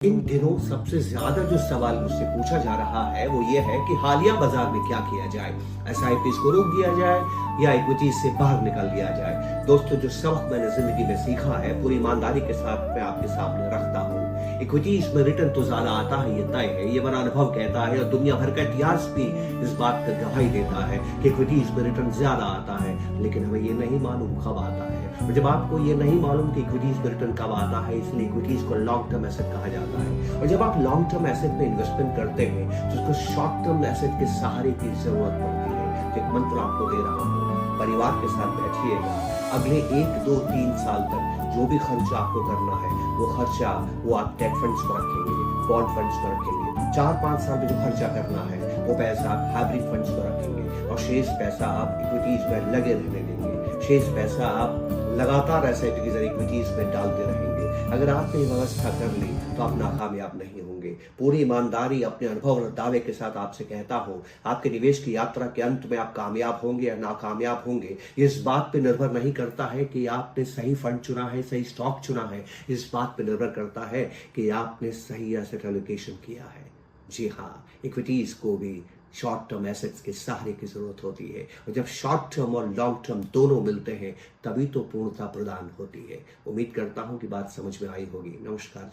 इन दिनों सबसे ज्यादा जो सवाल मुझसे पूछा जा रहा है वो ये है कि हालिया बाजार में क्या किया जाए। एसआईपीज को रोक दिया जाए या इक्विटीज से बाहर निकाल दिया जाए। दोस्तों, जो सबक मैंने जिंदगी में सीखा है पूरी ईमानदारी के साथ मैं आपके सामने रखता हूँ। इक्विटीज में रिटर्न तो ज्यादा आता है, ये तय है, ये मेरा अनुभव कहता है और दुनिया भर का इतिहास भी इस बात का गवाही देता है कि इक्विटीज में रिटर्न ज्यादा आता है। लेकिन हमें ये नहीं मालूम कब आता है, और जब आपको ये नहीं मालूम कि इक्विटीज में रिटर्न कब आता है, इसलिए इक्विटीज को लॉन्ग टर्म एसेट कहा जाता है। और जब आप लॉन्ग टर्म एसेट में इन्वेस्टमेंट करते हैं तो उसको शॉर्ट टर्म एसेट के सहारे की जरूरत पड़ती है। एक मंत्र आपको दे रहा हूँ, परिवार के साथ बैठिएगा, अगले 1, 2, 3 साल तक जो भी खर्चा आपको करना है वो खर्चा वो आप डेट फंड्स पर रखेंगे, बॉन्ड फंड्स पर रखेंगे। 4-5 साल में जो खर्चा करना है वो पैसा आप हाइब्रिड फंड्स पर रखेंगे और शेष पैसा आप इक्विटीज में लगे रहने देंगे। शेष पैसा आप लगातार एसआईपी के जरिए इक्विटीज में डालते रहेंगे। अगर आपने व्यवस्था कर ली तो आप नाकामयाब नहीं होंगे। पूरी ईमानदारी अपने अनुभव और दावे के साथ आपसे कहता हूं, आपके निवेश की यात्रा के अंत में आप कामयाब होंगे या नाकामयाब होंगे इस बात पे निर्भर नहीं करता है कि आपने सही फंड चुना है, सही स्टॉक चुना है। इस बात पे निर्भर करता है कि आपने सही एसेट एलोकेशन किया है। जी हाँ, इक्विटीज को भी शॉर्ट टर्म एसेट्स के सहारे की जरूरत होती है, और जब शॉर्ट टर्म और लॉन्ग टर्म दोनों मिलते हैं तभी तो पूर्णता प्रदान होती है। उम्मीद करता हूं कि बात समझ में आई होगी। नमस्कार।